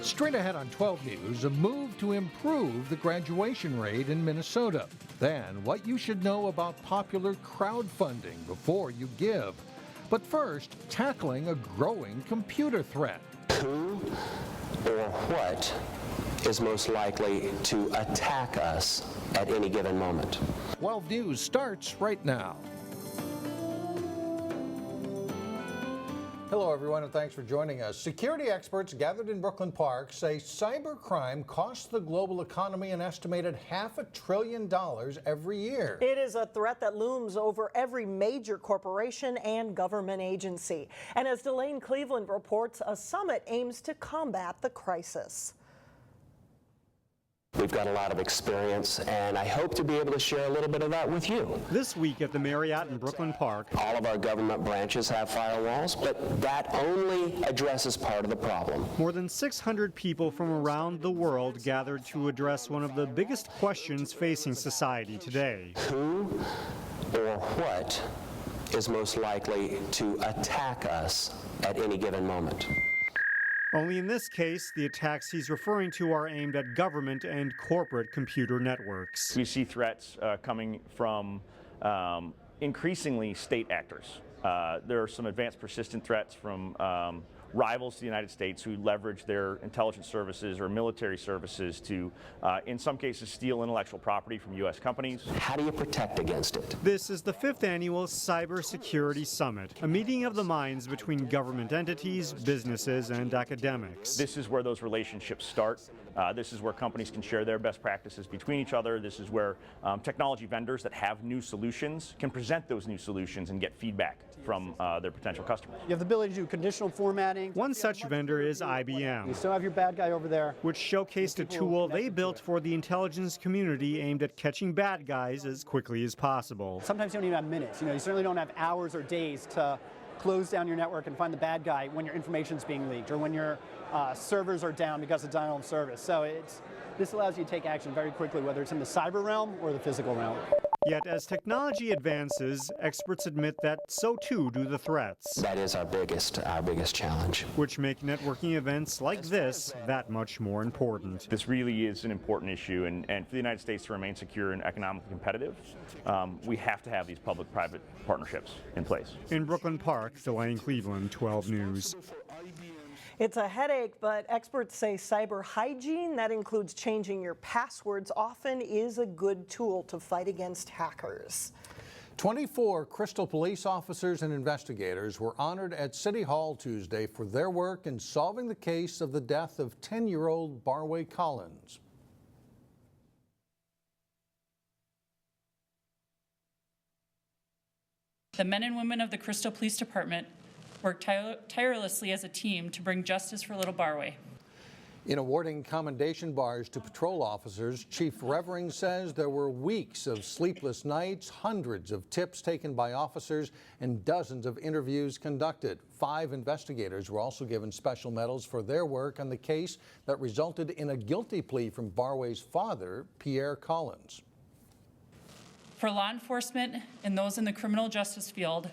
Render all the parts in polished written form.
Straight ahead on 12 News, a move to improve the graduation rate in Minnesota. Then, what you should know about popular crowdfunding before you give. But first, tackling a growing computer threat. Who or what is most likely to attack us at any given moment? 12 News starts right now. Hello, everyone, and thanks for joining us. Security experts gathered in Brooklyn Park say cybercrime costs the global economy an estimated $500 billion every year. It is a threat that looms over every major corporation and government agency. And as Delane Cleveland reports, a summit aims to combat the crisis. We've got a lot of experience, and I hope to be able to share a little bit of that with you. This week at the Marriott in Brooklyn Park, all of our government branches have firewalls, but that only addresses part of the problem. More than 600 people from around the world gathered to address one of the biggest questions facing society today. Who or what is most likely to attack us at any given moment? Only in this case, the attacks he's referring to are aimed at government and corporate computer networks. We see threats coming from increasingly state actors. There are some advanced persistent threats from rivals to the United States who leverage their intelligence services or military services to, in some cases, steal intellectual property from U.S. companies. How do you protect against it? This is the 5th annual Cybersecurity Summit, a meeting of the minds between government entities, businesses, and academics. This is where those relationships start. This is where companies can share their best practices between each other. This is where technology vendors that have new solutions can present those new solutions and get feedback from their potential customers. You have the ability to do conditional formatting. One such vendor is IBM. You still have your bad guy over there, which showcased a tool they built for the intelligence community aimed at catching bad guys as quickly as possible. Sometimes you don't even have minutes. You certainly don't have hours or days to close down your network and find the bad guy when your information is being leaked or when your servers are down because of denial of service. So this allows you to take action very quickly, whether it's in the cyber realm or the physical realm. Yet as technology advances, experts admit that so too do the threats. That is our biggest challenge. Which make networking events like this that much more important. This really is an important issue, and for the United States to remain secure and economically competitive, we have to have these public-private partnerships in place. In Brooklyn Park, Delane Cleveland, 12 News. It's a headache, but experts say cyber hygiene, that includes changing your passwords, often is a good tool to fight against hackers. 24 Crystal police officers and investigators were honored at City Hall Tuesday for their work in solving the case of the death of 10-year-old Barway Collins. The men and women of the Crystal Police Department worked tirelessly as a team to bring justice for little Barway. In awarding commendation bars to patrol officers, Chief Revering says there were weeks of sleepless nights, hundreds of tips taken by officers, and dozens of interviews conducted. 5 investigators were also given special medals for their work on the case that resulted in a guilty plea from Barway's father, Pierre Collins. For law enforcement and those in the criminal justice field,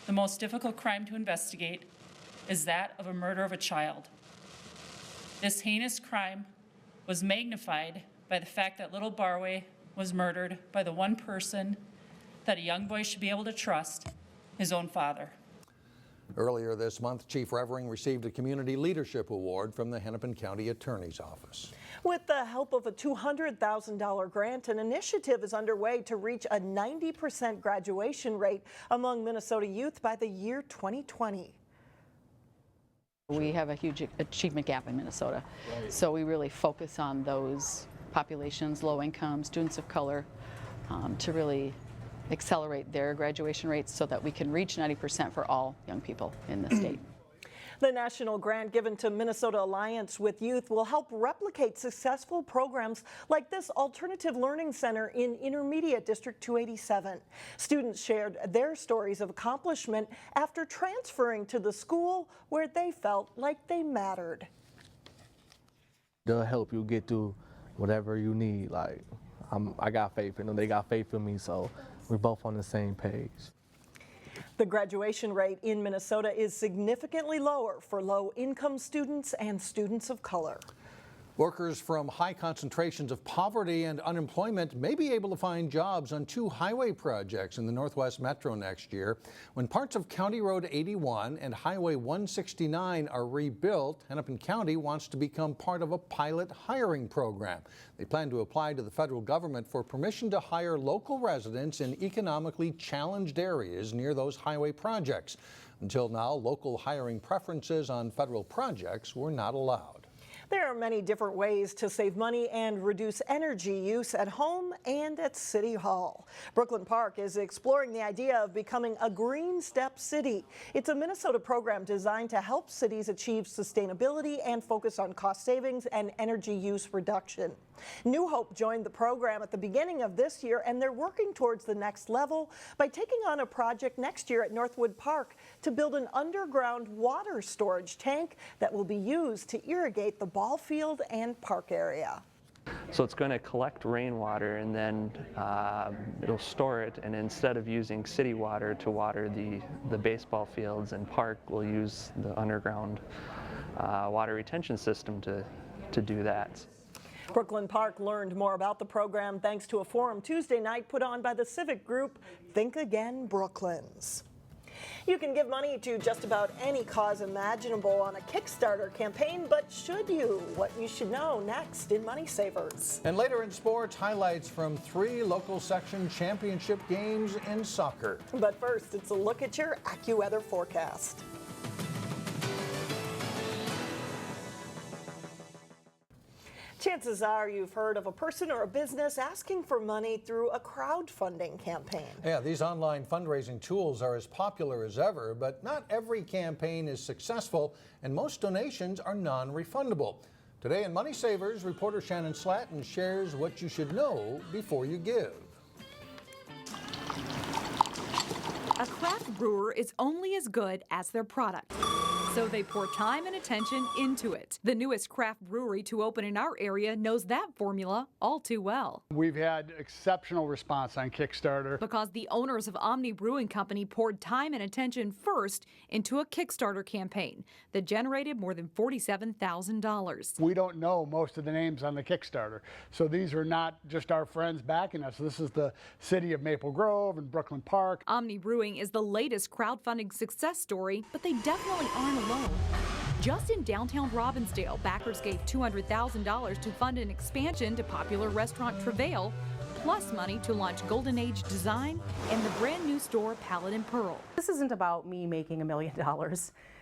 the most difficult crime to investigate is that of a murder of a child. This heinous crime was magnified by the fact that little Barway was murdered by the one person that a young boy should be able to trust, his own father. Earlier this month, Chief Revering received a Community Leadership Award from the Hennepin County Attorney's Office. With the help of a $200,000 grant, an initiative is underway to reach a 90% graduation rate among Minnesota youth by the year 2020. We have a huge achievement gap in Minnesota, so we really focus on those populations, low income, students of color, to really accelerate their graduation rates so that we can reach 90% for all young people in the state. The national grant given to Minnesota Alliance with Youth will help replicate successful programs like this Alternative Learning Center in Intermediate District 287. Students shared their stories of accomplishment after transferring to the school where they felt like they mattered. They'll help you get through whatever you need. Like, I got faith in them, they got faith in me, so we're both on the same page. The graduation rate in Minnesota is significantly lower for low-income students and students of color. Workers from high concentrations of poverty and unemployment may be able to find jobs on 2 highway projects in the Northwest Metro next year. When parts of County Road 81 and Highway 169 are rebuilt, Hennepin County wants to become part of a pilot hiring program. They plan to apply to the federal government for permission to hire local residents in economically challenged areas near those highway projects. Until now, local hiring preferences on federal projects were not allowed. There are many different ways to save money and reduce energy use at home and at City Hall. Brooklyn Park is exploring the idea of becoming a Greenstep city. It's a Minnesota program designed to help cities achieve sustainability and focus on cost savings and energy use reduction. New Hope joined the program at the beginning of this year, and they're working towards the next level by taking on a project next year at Northwood Park to build an underground water storage tank that will be used to irrigate the ball field and park area. So it's going to collect rainwater and then it'll store it, and instead of using city water to water the baseball fields and park, we'll use the underground water retention system to do that. Brooklyn Park learned more about the program thanks to a forum Tuesday night put on by the civic group Think Again Brooklyns. You can give money to just about any cause imaginable on a Kickstarter campaign, but should you? What you should know next in Money Savers. And later in sports, highlights from 3 local section championship games in soccer. But first, it's a look at your AccuWeather forecast. Chances are you've heard of a person or a business asking for money through a crowdfunding campaign. Yeah, these online fundraising tools are as popular as ever, but not every campaign is successful, and most donations are non-refundable. Today in Money Savers, reporter Shannon Slatton shares what you should know before you give. A craft brewer is only as good as their product, so they pour time and attention into it. The newest craft brewery to open in our area knows that formula all too well. We've had exceptional response on Kickstarter. Because the owners of Omni Brewing Company poured time and attention first into a Kickstarter campaign that generated more than $47,000. We don't know most of the names on the Kickstarter, so these are not just our friends backing us. This is the city of Maple Grove and Brooklyn Park. Omni Brewing is the latest crowdfunding success story, but they definitely aren't alone. Just in downtown Robbinsdale, backers gave $200,000 to fund an expansion to popular restaurant Travail, plus money to launch Golden Age Design and the brand new store Palette and Pearl. This isn't about me making $1 million.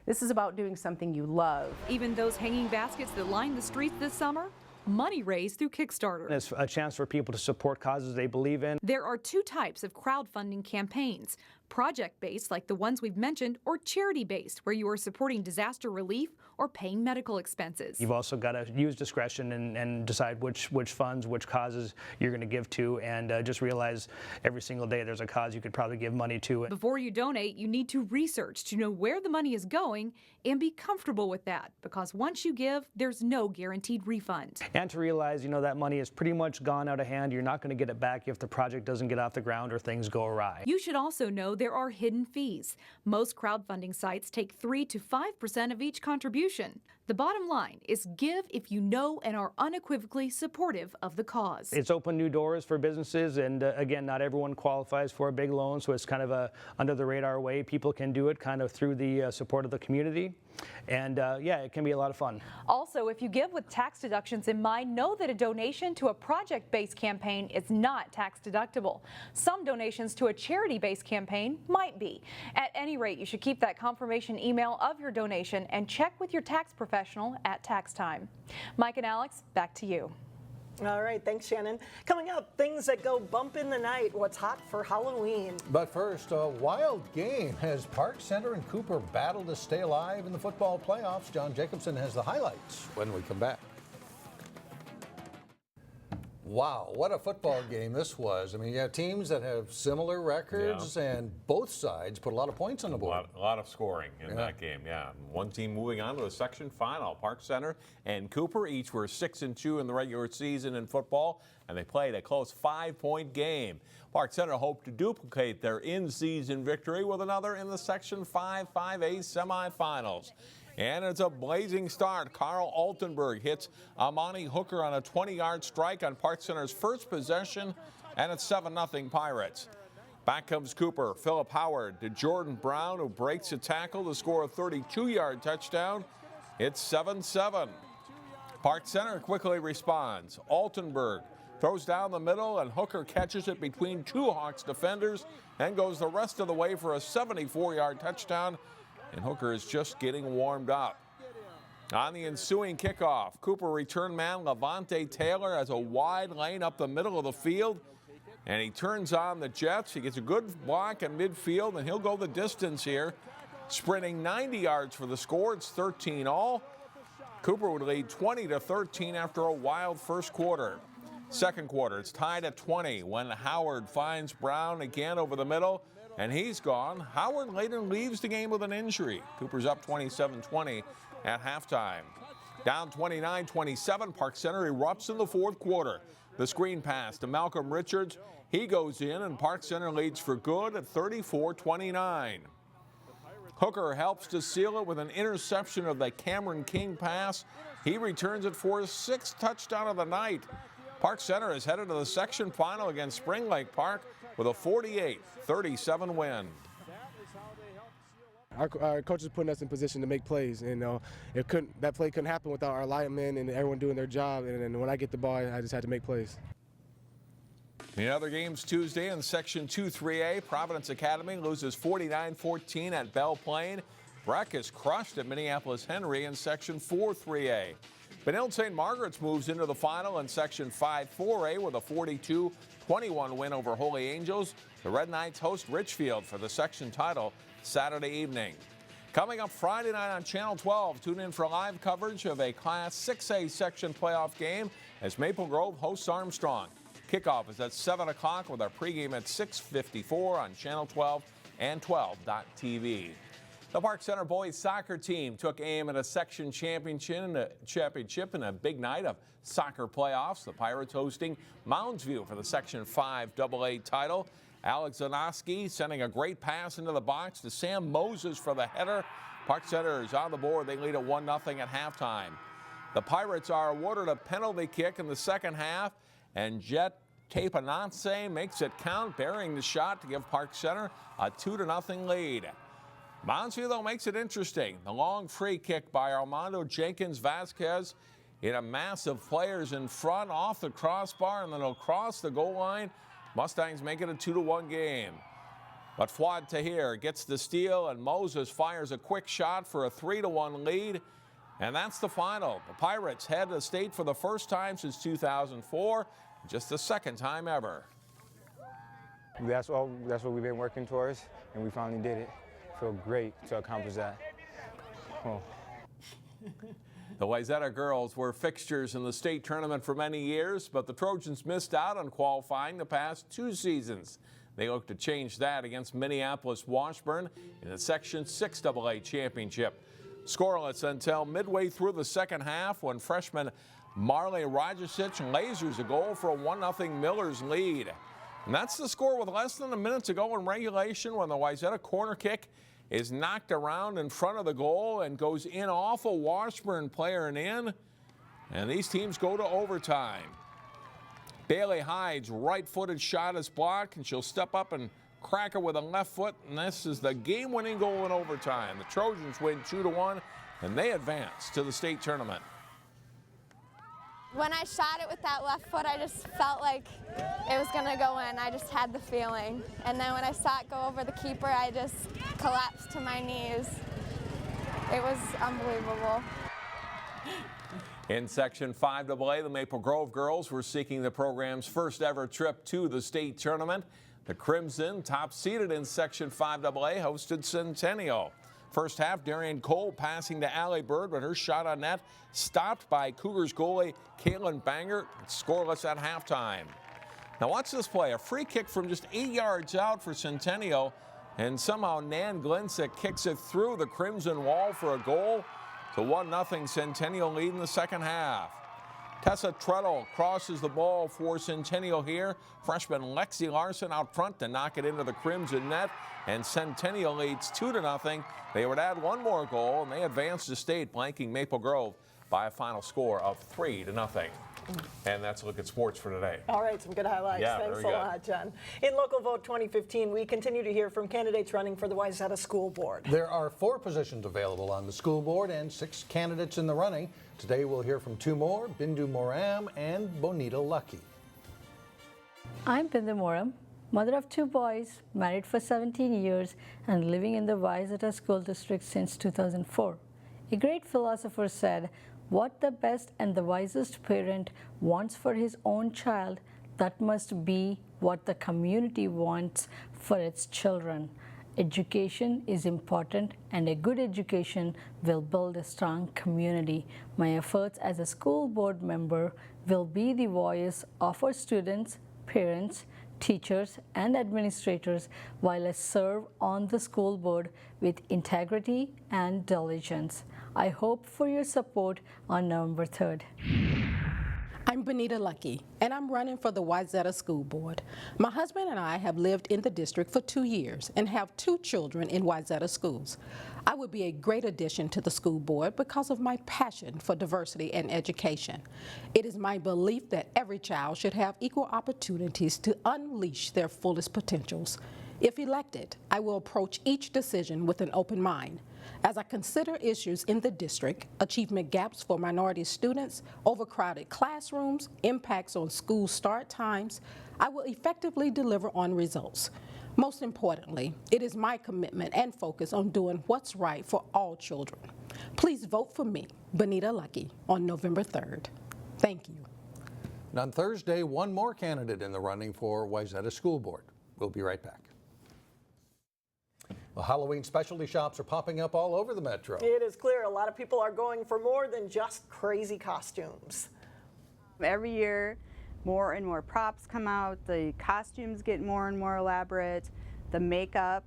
This is about doing something you love. Even those hanging baskets that line the streets this summer, money raised through Kickstarter. It's a chance for people to support causes they believe in. There are 2 types of crowdfunding campaigns: project-based, like the ones we've mentioned, or charity-based, where you are supporting disaster relief or paying medical expenses. You've also got to use discretion and decide which funds, which causes you're going to give to, and just realize every single day there's a cause you could probably give money to. Before you donate, you need to research to know where the money is going and be comfortable with that, because once you give, there's no guaranteed refund. And to realize, that money is pretty much gone out of hand. You're not going to get it back if the project doesn't get off the ground or things go awry. You should also know there are hidden fees. Most crowdfunding sites take 3 to 5% of each contribution. The bottom line is give if you know and are unequivocally supportive of the cause. It's opened new doors for businesses, and again, not everyone qualifies for a big loan, so it's kind of a under the radar way. People can do it kind of through the support of the community, and yeah, it can be a lot of fun. Also, if you give with tax deductions in mind, know that a donation to a project-based campaign is not tax deductible. Some donations to a charity-based campaign might be. At any rate, you should keep that confirmation email of your donation and check with your tax professional at tax time. Mike and Alex, back to you. All right, thanks, Shannon. Coming up, things that go bump in the night. What's hot for Halloween? But first, a wild game as Park Center and Cooper battle to stay alive in the football playoffs. John Jacobson has the highlights when we come back. Wow, what a football game this was. I mean, you have teams that have similar records, and both sides put a lot of points on the board. A lot of scoring in that game, yeah. One team moving on to the section final. Park Center and Cooper each were 6-2 in the regular season in football, and they played a close 5-point game. Park Center hoped to duplicate their in-season victory with another in the Section 5 5A semifinals. And it's a blazing start. Carl Altenberg hits Amani Hooker on a 20-yard strike on Park Center's first possession, and it's 7-0 Pirates. Back comes Cooper. Philip Howard to Jordan Brown, who breaks a tackle to score a 32-yard touchdown. It's 7-7. Park Center quickly responds. Altenberg throws down the middle, and Hooker catches it between two Hawks defenders and goes the rest of the way for a 74-yard touchdown. And Hooker is just getting warmed up. On the ensuing kickoff, Cooper return man Levante Taylor has a wide lane up the middle of the field, and he turns on the Jets. He gets a good block at midfield, and he'll go the distance here, sprinting 90 yards for the score. It's 13-all. Cooper would lead 20-13 after a wild first quarter. Second quarter, it's tied at 20 when Howard finds Brown again over the middle, and he's gone. Howard later leaves the game with an injury. Cooper's up 27-20 at halftime. Down 29-27, Park Center erupts in the fourth quarter. The screen pass to Malcolm Richards. He goes in, and Park Center leads for good at 34-29. Hooker helps to seal it with an interception of the Cameron King pass. He returns it for his 6th touchdown of the night. Park Center is headed to the section final against Spring Lake Park with a 48-37 win. Our coach is putting us in position to make plays, and that play couldn't happen without our linemen and everyone doing their job. And when I get the ball, I just had to make plays. In other games Tuesday in Section 2-3A, Providence Academy loses 49-14 at Belle Plaine. Breck is crushed at Minneapolis Henry in Section 4-3A. Benilde St. Margaret's moves into the final in Section 5-4A with a 42-21 win over Holy Angels. The Red Knights host Richfield for the section title Saturday evening. Coming up Friday night on Channel 12, tune in for live coverage of a Class 6A section playoff game as Maple Grove hosts Armstrong. Kickoff is at 7 o'clock with our pregame at 6:54 on Channel 12 and 12.tv. The Park Center boys soccer team took aim at a section championship in a big night of soccer playoffs. The Pirates hosting Mounds View for the Section 5 AA title. Alex Zanoski sending a great pass into the box to Sam Moses for the header. Park Center is on the board. They lead at 1-0 at halftime. The Pirates are awarded a penalty kick in the second half, and Jet Tapanance makes it count, burying the shot to give Park Center a 2-0 lead. Mounds View, though, makes it interesting. The long free kick by Armando Jenkins Vasquez in a mass of players in front off the crossbar, and then he'll cross the goal line. Mustangs make it a 2-1 game. But Fuad Tahir gets the steal, and Moses fires a quick shot for a 3-1 lead. And that's the final. The Pirates head to state for the first time since 2004, just the second time ever. That's what we've been working towards, and we finally did it. Feel great to accomplish that. Oh. The Wayzata girls were fixtures in the state tournament for many years, but the Trojans missed out on qualifying the past 2 seasons. They look to change that against Minneapolis Washburn in the Section 6 AA championship. Scoreless until midway through the second half when freshman Marley Rajicic lasers a goal for a 1-0 Millers lead. And that's the score with less than a minute to go in regulation when the Wayzata corner kick is knocked around in front of the goal and goes in off a Washburn player and in. And these teams go to overtime. Bailey Hyde's right-footed shot is blocked, and she'll step up and crack it with a left foot, and this is the game-winning goal in overtime. The Trojans win 2-1, and they advance to the state tournament. When I shot it with that left foot, I just felt like it was going to go in. I just had the feeling. And then when I saw it go over the keeper, I just collapsed to my knees. It was unbelievable. In Section 5 AA, the Maple Grove girls were seeking the program's first ever trip to the state tournament. The Crimson, top seeded in Section 5 AA, hosted Centennial. First half, Darian Cole passing to Allie Bird, but her shot on net stopped by Cougars goalie Caitlin Banger. It's scoreless at halftime. Now watch this play. A free kick from just 8 yards out for Centennial, and somehow Nan Glinsick kicks it through the Crimson wall for a goal. It's a 1-0 Centennial lead in the second half. Tessa Treadle crosses the ball for Centennial here. Freshman Lexi Larson out front to knock it into the Crimson net. And Centennial leads 2-0. They would add one more goal, and they advance to state, blanking Maple Grove by a final score of 3-0. And that's a look at sports for today. All right, some good highlights. Yeah, Thanks a very good. lot, Jen. In Local Vote 2015, we continue to hear from candidates running for the Wayzata School Board. There are 4 positions available on the school board and 6 candidates in the running. Today we'll hear from 2 more, Bindu Moram and Bonita Lucky. I'm Bindu Moram, mother of 2 boys, married for 17 years, and living in the Wayzata School District since 2004. A great philosopher said, "What the best and the wisest parent wants for his own child, that must be what the community wants for its children." Education is important, and a good education will build a strong community. My efforts as a school board member will be the voice of our students, parents, teachers, and administrators while I serve on the school board with integrity and diligence. I hope for your support on November 3rd. I'm Bonita Lucky, and I'm running for the Wayzata School Board. My husband and I have lived in the district for 2 years and have 2 children in Wayzata schools. I would be a great addition to the school board because of my passion for diversity and education. It is my belief that every child should have equal opportunities to unleash their fullest potentials. If elected, I will approach each decision with an open mind. As I consider issues in the district, achievement gaps for minority students, overcrowded classrooms, impacts on school start times, I will effectively deliver on results. Most importantly, it is my commitment and focus on doing what's right for all children. Please vote for me, Bonita Lucky, on November 3rd. Thank you. And on Thursday, 1 more candidate in the running for Wayzata School Board. We'll be right back. Well, Halloween specialty shops are popping up all over the metro. It is clear a lot of people are going for more than just crazy costumes. Every year, more and more props come out. The costumes get more and more elaborate. The makeup,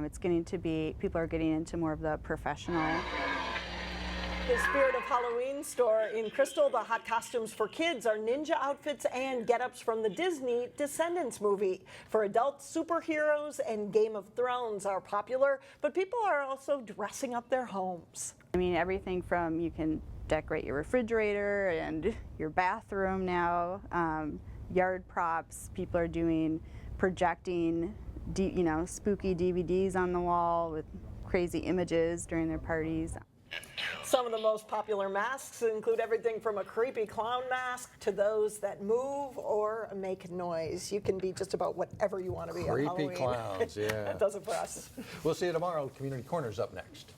it's getting to be, people are getting into more of the professional. The Spirit of Halloween store in Crystal, the hot costumes for kids are ninja outfits and get-ups from the Disney Descendants movie. For adults, superheroes and Game of Thrones are popular, but people are also dressing up their homes. I mean, everything from you can decorate your refrigerator and your bathroom now, yard props, people are doing projecting, spooky DVDs on the wall with crazy images during their parties. Some of the most popular masks include everything from a creepy clown mask to those that move or make noise. You can be just about whatever you want to be on Halloween. Creepy clowns, yeah. That does it for us. We'll see you tomorrow. Community Corner's up next.